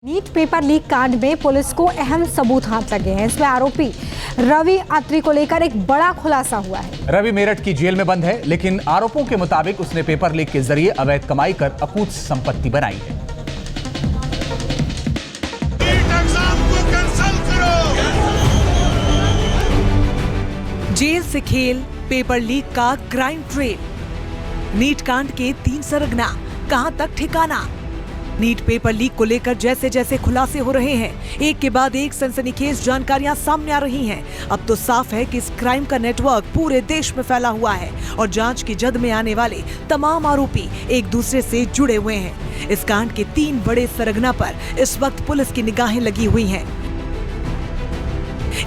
NEET paper leak कांड में police को अहम सबूत हाथ लगे हैं। इसमें आरोपी रवि अत्री को लेकर एक बड़ा खुलासा हुआ है। रवि मेरठ की जेल में बंद है, लेकिन आरोपों के मुताबिक उसने पेपर लीक के जरिए अवैध कमाई कर अकूत संपत्ति बनाई है। जेल से खेल, पेपर लीक का क्राइम ट्रेल, नीट कांड के 3 सरगना, कहां तक ठिकाना। नीट पेपर लीक को लेकर जैसे जैसे खुलासे हो रहे हैं, एक के बाद एक सनसनीखेज जानकारियां सामने आ रही हैं। अब तो साफ है कि इस क्राइम का नेटवर्क पूरे देश में फैला हुआ है और जांच की जद में आने वाले तमाम आरोपी एक दूसरे से जुड़े हुए हैं। इस कांड के 3 बड़े सरगना पर इस वक्त पुलिस की निगाहें लगी हुई हैं।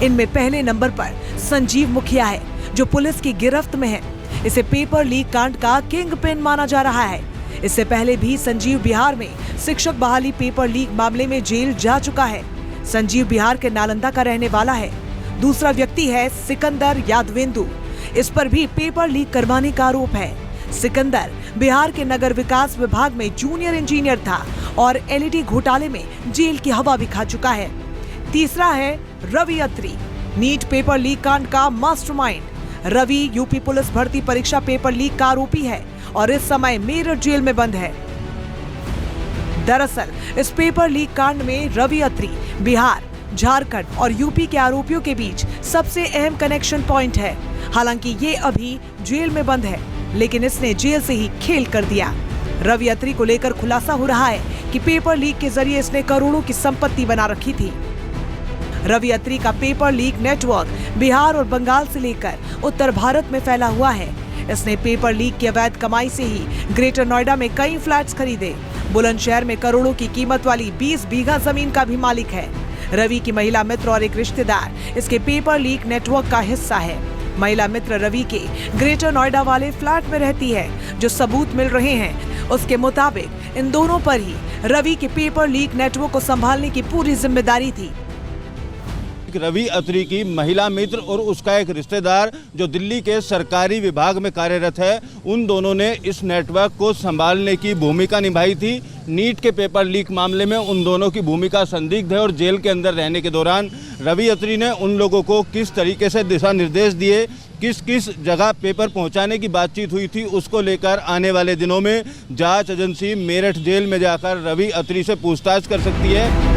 इनमें पहले नंबर पर संजीव मुखिया है, जो पुलिस की गिरफ्त में है। इसे पेपर लीक कांड का किंग पिन माना जा रहा है। इससे पहले भी संजीव बिहार में शिक्षक बहाली पेपर लीक मामले में जेल जा चुका है। संजीव बिहार के नालंदा का रहने वाला है। दूसरा व्यक्ति है सिकंदर यादवेंदु। इस पर भी पेपर लीक करवाने का आरोप है। सिकंदर बिहार के नगर विकास विभाग में जूनियर इंजीनियर था और एलईडी घोटाले में जेल की हवा भी खा चुका है। तीसरा है रवि अत्री, नीट पेपर लीक कांड का मास्टरमाइंड। रवि यूपी पुलिस भर्ती परीक्षा पेपर लीक का आरोपी है और इस समय मेरठ जेल में बंद है। दरअसल इस पेपर लीक कांड में रवि अत्री बिहार, झारखंड और यूपी के आरोपियों के बीच सबसे अहम कनेक्शन पॉइंट है। हालांकि ये अभी जेल में बंद है, लेकिन इसने जेल से ही खेल कर दिया। रवि अत्री को लेकर खुलासा हो रहा है कि पेपर लीक के जरिए इसने करोड़ों की संपत्ति बना रखी थी। रवि अत्री का पेपर लीक नेटवर्क बिहार और बंगाल से लेकर उत्तर भारत में फैला हुआ है। इसने पेपर लीक की अवैध कमाई से ही ग्रेटर नोएडा में कई फ्लैट्स खरीदे। बुलंदशहर में करोड़ों की कीमत वाली 20 बीघा जमीन का भी मालिक है। रवि की महिला मित्र और एक रिश्तेदार इसके पेपर लीक नेटवर्क का हिस्सा है। महिला मित्र रवि के ग्रेटर नोएडा वाले फ्लैट में रहती है। जो सबूत मिल रहे हैं, उसके मुताबिक इन दोनों पर ही रवि के पेपर लीक नेटवर्क को संभालने की पूरी जिम्मेदारी थी। रवि अत्री की महिला मित्र और उसका एक रिश्तेदार जो दिल्ली के सरकारी विभाग में कार्यरत है, उन दोनों ने इस नेटवर्क को संभालने की भूमिका निभाई थी। नीट के पेपर लीक मामले में उन दोनों की भूमिका संदिग्ध है और जेल के अंदर रहने के दौरान रवि अत्री ने उन लोगों को किस तरीके से दिशा निर्देश दिए, किस किस जगह पेपर पहुंचाने की बातचीत हुई थी, उसको लेकर आने वाले दिनों में जांच एजेंसी मेरठ जेल में जाकर रवि अत्री से पूछताछ कर सकती है।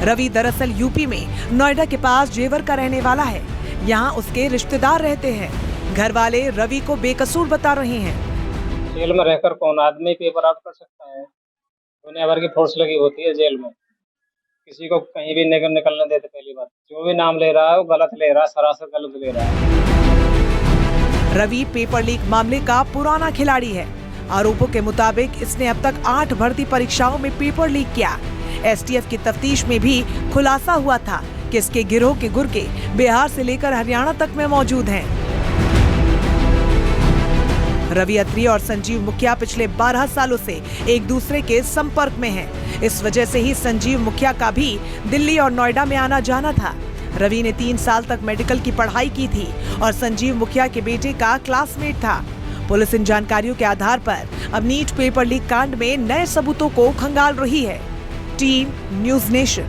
रवि दरअसल यूपी में नोएडा के पास जेवर का रहने वाला है। यहाँ उसके रिश्तेदार रहते हैं। घर वाले रवि को बेकसूर बता रहे हैं। जेल में रहकर कौन आदमी पेपर आउट कर सकता है? दुनिया भर की फोर्स लगी होती है जेल में, किसी को कहीं भी निकलने देते। पहली बात, जो भी नाम ले रहा है वो गलत ले रहा है, सरासर गलत ले रहा है। रवि पेपर लीक मामले का पुराना खिलाड़ी है। आरोपों के मुताबिक इसने अब तक 8 भर्ती परीक्षाओं में पेपर लीक किया। एसटीएफ की तफ्तीश में भी खुलासा हुआ था कि इसके गिरोह के गुर्गे बिहार से लेकर हरियाणा तक में मौजूद हैं। रवि अत्री और संजीव मुखिया पिछले 12 सालों से एक दूसरे के संपर्क में हैं। इस वजह से ही संजीव मुखिया का भी दिल्ली और नोएडा में आना जाना था। रवि ने 3 साल तक मेडिकल की पढ़ाई की थी और संजीव मुखिया के बेटे का क्लासमेट था। पुलिस इन जानकारियों के आधार पर अब नीट पेपर लीक कांड में नए सबूतों को खंगाल रही है। Team news nation.